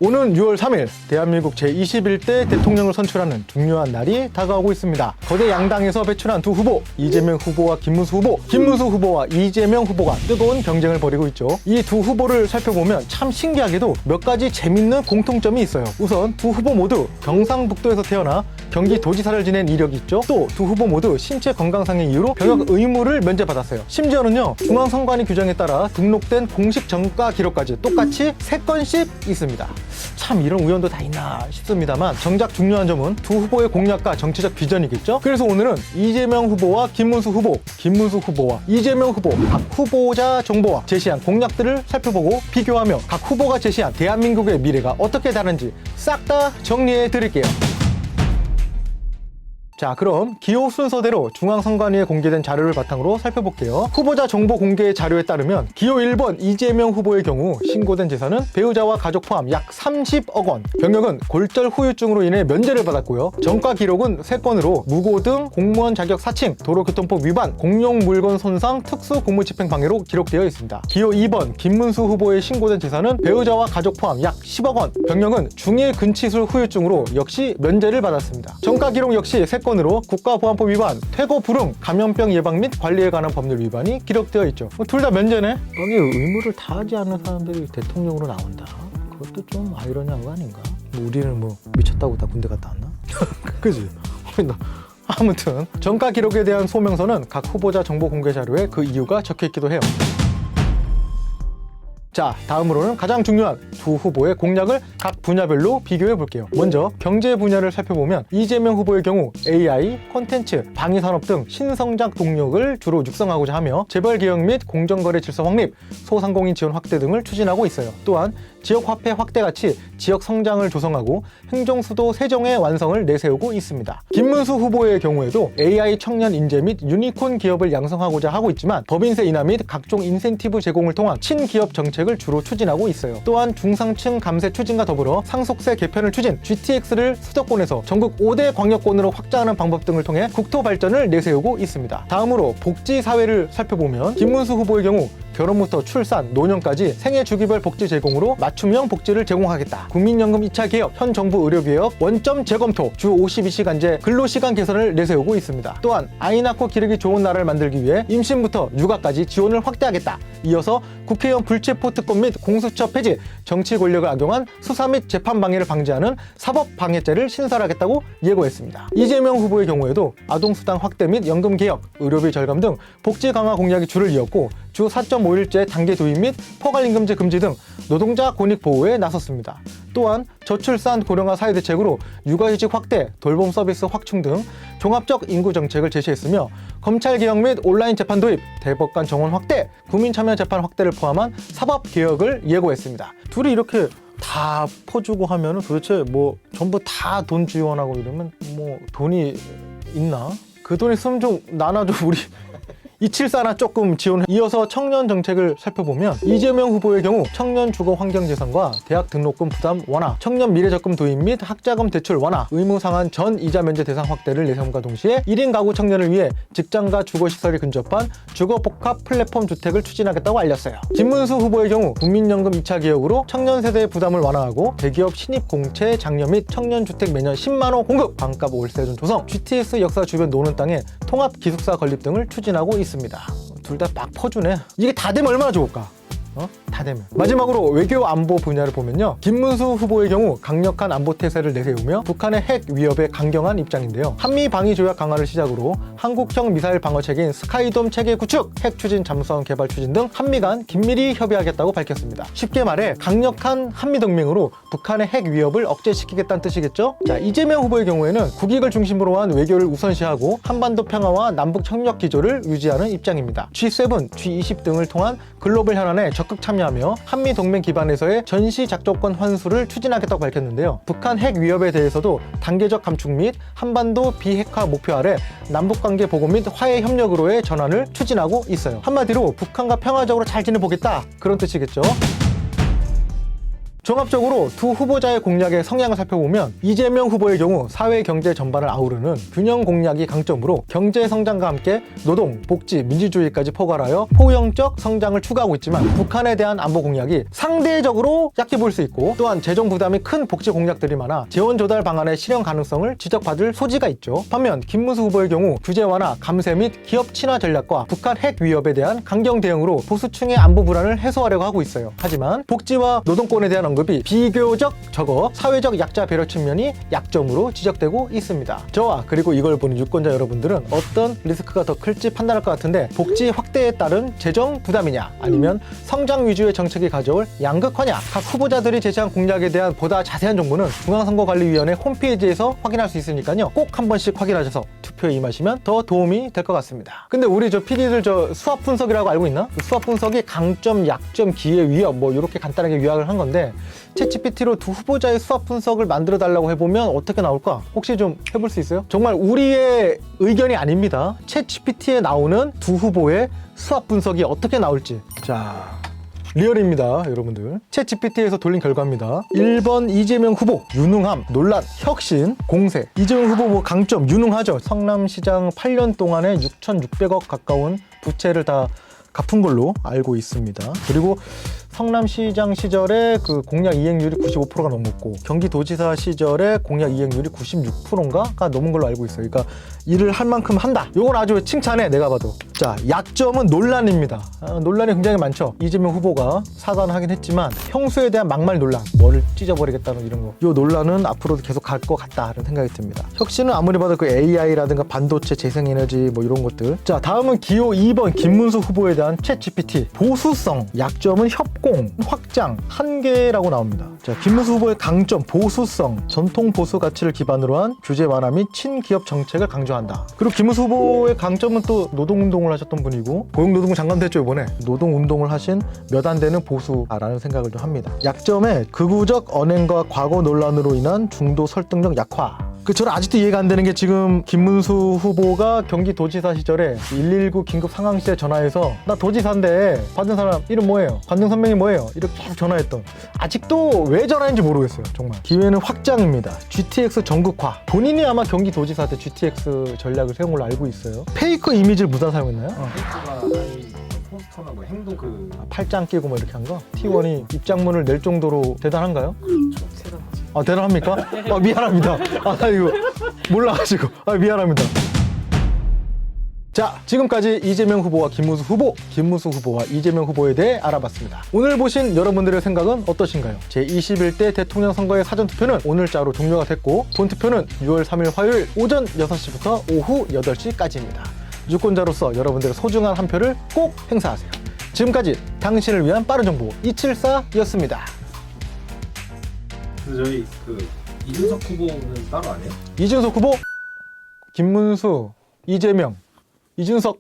오는 6월 3일 대한민국 제21대 대통령을 선출하는 중요한 날이 다가오고 있습니다. 거대 양당에서 배출한 두 후보, 이재명 후보와 김문수 후보, 김문수 후보와 이재명 후보가 뜨거운 경쟁을 벌이고 있죠. 이 두 후보를 살펴보면 참 신기하게도 몇 가지 재밌는 공통점이 있어요. 우선 두 후보 모두 경상북도에서 태어나 경기도지사를 지낸 이력이 있죠. 또 두 후보 모두 신체 건강상의 이유로 병역 의무를 면제받았어요. 심지어는요, 중앙선관위 규정에 따라 등록된 공식 전과 기록까지 똑같이 3건씩 있습니다. 참 이런 우연도 다 있나 싶습니다만 정작 중요한 점은 두 후보의 공약과 정치적 비전이겠죠. 그래서 오늘은 이재명 후보와 김문수 후보, 김문수 후보와 이재명 후보 각 후보자 정보와 제시한 공약들을 살펴보고 비교하며 각 후보가 제시한 대한민국의 미래가 어떻게 다른지 싹 다 정리해 드릴게요. 자, 그럼 기호 순서대로 중앙선관위에 공개된 자료를 바탕으로 살펴볼게요. 후보자 정보 공개 자료에 따르면 기호 1번 이재명 후보의 경우 신고된 재산은 배우자와 가족 포함 약 30억 원, 병역은 골절 후유증으로 인해 면제를 받았고요. 전과 기록은 3건으로 무고등, 공무원 자격 사칭, 도로교통법 위반, 공용 물건 손상, 특수 공무집행 방해로 기록되어 있습니다. 기호 2번 김문수 후보의 신고된 재산은 배우자와 가족 포함 약 10억 원, 병역은 중일 근치술 후유증으로 역시 면제를 받았습니다. 전과 기록 역시 3건으로 국가보안법 위반, 퇴거 불응, 감염병 예방 및 관리에 관한 법률 위반이 기록되어 있죠. 둘 다 면제네? 여기 의무를 다하지 않는 사람들이 대통령으로 나온다. 그것도 좀 아이러니한 거 아닌가? 우리는 뭐 미쳤다고 다 군대 갔다 왔나? 그지? 아무튼 전과 기록에 대한 소명서는 각 후보자 정보 공개 자료에 그 이유가 적혀있기도 해요. 자, 다음으로는 가장 중요한 두 후보의 공약을 각 분야별로 비교해 볼게요. 먼저 경제 분야를 살펴보면 이재명 후보의 경우 AI, 콘텐츠, 방위산업 등 신성장 동력을 주로 육성하고자 하며 재벌개혁 및 공정거래 질서 확립, 소상공인 지원 확대 등을 추진하고 있어요. 또한 지역화폐 확대같이 지역 성장을 조성하고 행정수도 세종의 완성을 내세우고 있습니다. 김문수 후보의 경우에도 AI 청년 인재 및 유니콘 기업을 양성하고자 하고 있지만 법인세 인하 및 각종 인센티브 제공을 통한 친기업 정책을 주로 추진하고 있어요. 또한 중상층 감세 추진과 더불어 상속세 개편을 추진, GTX를 수도권에서 전국 5대 광역권으로 확장하는 방법 등을 통해 국토 발전을 내세우고 있습니다. 다음으로 복지사회를 살펴보면 김문수 후보의 경우 결혼부터 출산, 노년까지 생애 주기별 복지 제공으로 맞춤형 복지를 제공하겠다. 국민연금 2차 개혁, 현 정부 의료개혁, 원점 재검토, 주 52시간제 근로시간 개선을 내세우고 있습니다. 또한 아이 낳고 기르기 좋은 나라를 만들기 위해 임신부터 육아까지 지원을 확대하겠다. 이어서 국회의원 불체포 특권 및 공수처 폐지, 정치 권력을 악용한 수사 및 재판 방해를 방지하는 사법방해죄를 신설하겠다고 예고했습니다. 이재명 후보의 경우에도 아동수당 확대 및 연금 개혁, 의료비 절감 등 복지 강화 공약이 줄을 이었고 주 4.5일제 단계 도입 및 포괄임금제 금지 등 노동자 권익 보호에 나섰습니다. 또한 저출산 고령화 사회 대책으로 육아휴직 확대, 돌봄 서비스 확충 등 종합적 인구 정책을 제시했으며 검찰 개혁 및 온라인 재판 도입, 대법관 정원 확대, 국민 참여 재판 확대를 포함한 사법 개혁을 예고했습니다. 둘이 이렇게 다 퍼주고 하면은 도대체 뭐 전부 다 돈 지원하고 이러면 뭐 돈이 있나? 그 돈 있으면 좀 나눠줘 우리. 274나 조금 지원해. 이어서 청년 정책을 살펴보면 이재명 후보의 경우 청년 주거 환경 개선과 대학 등록금 부담 완화, 청년 미래적금 도입 및 학자금 대출 완화, 의무 상한 전 이자 면제 대상 확대를 내세움과 동시에 1인 가구 청년을 위해 직장과 주거시설이 근접한 주거복합 플랫폼 주택을 추진하겠다고 알렸어요. 김문수 후보의 경우 국민연금 2차 개혁으로 청년 세대의 부담을 완화하고 대기업 신입 공채 장려 및 청년 주택 매년 10만 원 공급, 반값 월세존 조성, GTX 역사 주변 노는 땅에 통합 기숙사 건립 등을 추진하고 있습니다. 둘 다 막 퍼주네. 이게 다 되면 얼마나 좋을까? 다 되면. 마지막으로 외교 안보 분야를 보면요, 김문수 후보의 경우 강력한 안보 태세를 내세우며 북한의 핵 위협에 강경한 입장인데요. 한미 방위 조약 강화를 시작으로 한국형 미사일 방어 체계인 스카이돔 체계 구축, 핵 추진 잠수함 개발 추진 등 한미 간 긴밀히 협의하겠다고 밝혔습니다. 쉽게 말해 강력한 한미 동맹으로 북한의 핵 위협을 억제시키겠다는 뜻이겠죠. 자, 이재명 후보의 경우에는 국익을 중심으로 한 외교를 우선시하고 한반도 평화와 남북 협력 기조를 유지하는 입장입니다. G7, G20 등을 통한 글로벌 현안에 적극 참여하며 한미 동맹 기반에서의 전시 작전권 환수를 추진하겠다고 밝혔는데요. 북한 핵 위협에 대해서도 단계적 감축 및 한반도 비핵화 목표 아래 남북관계 보고 및 화해 협력으로의 전환을 추진하고 있어요. 한마디로 북한과 평화적으로 잘 지내보겠다, 그런 뜻이겠죠. 종합적으로 두 후보자의 공약의 성향을 살펴보면 이재명 후보의 경우 사회 경제 전반을 아우르는 균형 공약이 강점으로 경제 성장과 함께 노동, 복지, 민주주의까지 포괄하여 포용적 성장을 추구하고 있지만 북한에 대한 안보 공약이 상대적으로 약해 보일 수 있고 또한 재정 부담이 큰 복지 공약들이 많아 재원 조달 방안의 실현 가능성을 지적받을 소지가 있죠. 반면 김문수 후보의 경우 규제 완화, 감세 및 기업 친화 전략과 북한 핵 위협에 대한 강경 대응으로 보수층의 안보 불안을 해소하려고 하고 있어요. 하지만 복지와 노동권에 대한 언급이 비교적 적어 사회적 약자 배려 측면이 약점으로 지적되고 있습니다. 저와 그리고 이걸 보는 유권자 여러분들은 어떤 리스크가 더 클지 판단할 것 같은데 복지 확대에 따른 재정 부담이냐 아니면 성장 위주의 정책이 가져올 양극화냐 각 후보자들이 제시한 공약에 대한 보다 자세한 정보는 중앙선거관리위원회 홈페이지에서 확인할 수 있으니까요. 꼭 한 번씩 확인하셔서 투표에 임하시면 더 도움이 될 것 같습니다. 근데 우리 저 PD들 저 수합 분석이라고 알고 있나? 그 수합 분석이 강점, 약점, 기회, 위협 뭐 이렇게 간단하게 요약을 한 건데 챗GPT로 두 후보자의 수합 분석을 만들어 달라고 해보면 어떻게 나올까? 혹시 좀 해볼 수 있어요? 정말 우리의 의견이 아닙니다. 챗GPT에 나오는 두 후보의 수합 분석이 어떻게 나올지. 자, 리얼입니다, 여러분들. 챗GPT에서 돌린 결과입니다. 1번 이재명 후보 유능함, 논란, 혁신, 공세. 이재명 후보 뭐 강점 유능하죠. 성남시장 8년 동안에 6,600억 가까운 부채를 다 갚은 걸로 알고 있습니다. 그리고 성남시장 시절에 그 공약 이행률이 95%가 넘었고 경기도지사 시절에 공약 이행률이 96%인가가 넘은 걸로 알고 있어요. 그러니까 일을 할 만큼 한다. 이건 아주 칭찬해, 내가 봐도. 자, 약점은 논란입니다. 논란이 굉장히 많죠. 이재명 후보가 사과는 했지만 형수에 대한 막말 논란, 뭐를 찢어버리겠다는 이런 거. 이 논란은 앞으로도 계속 갈 것 같다는 생각이 듭니다. 혁신은 아무리 봐도 그 AI라든가 반도체, 재생에너지 뭐 이런 것들. 자, 다음은 기호 2번 김문수 후보에 대한 챗GPT. 보수성, 약점은 협공, 확장, 한계라고 나옵니다. 자, 김문수 후보의 강점, 보수성, 전통 보수 가치를 기반으로 한 규제 완화 및 친기업 정책을 강조한다. 그리고 김문수 후보의 강점은 또 노동운동을 하셨던 분이고 고용노동부 장관도 했죠, 이번에. 노동운동을 하신 몇 안 되는 보수라는 생각을 좀 합니다. 약점에 극우적 언행과 과거 논란으로 인한 중도 설득력 약화. 저는 아직도 이해가 안 되는 게 지금 김문수 후보가 경기도지사 시절에 119 긴급 상황실에 전화해서 나 도지사인데 받은 사람 이름 뭐예요? 관등 선명이 뭐예요? 이렇게 계속 전화했던, 아직도 왜 전화했는지 모르겠어요, 정말. 기회는 확장입니다. GTX 전국화. 본인이 아마 경기도지사 때 GTX 전략을 세운 걸로 알고 있어요. 페이크 이미지를 무단 사용했나요? 페이크가 포스터나 뭐 행동 팔짱 끼고 뭐 이렇게 한 거? T1이 입장문을 낼 정도로 대단한가요? 대단하지. 아, 대단합니까? 아, 미안합니다. 아, 이거 몰라가지고. 아, 미안합니다. 자, 지금까지 이재명 후보와 김문수 후보, 김문수 후보와 이재명 후보에 대해 알아봤습니다. 오늘 보신 여러분들의 생각은 어떠신가요? 제21대 대통령 선거의 사전투표는 오늘자로 종료가 됐고 본투표는 6월 3일 화요일 오전 6시부터 오후 8시까지입니다. 유권자로서 여러분들의 소중한 한 표를 꼭 행사하세요. 지금까지 당신을 위한 빠른 정보 274였습니다. 근데 저희 그 이준석 후보는 따로 안 해요? 이준석 후보, 김문수, 이재명, 이준석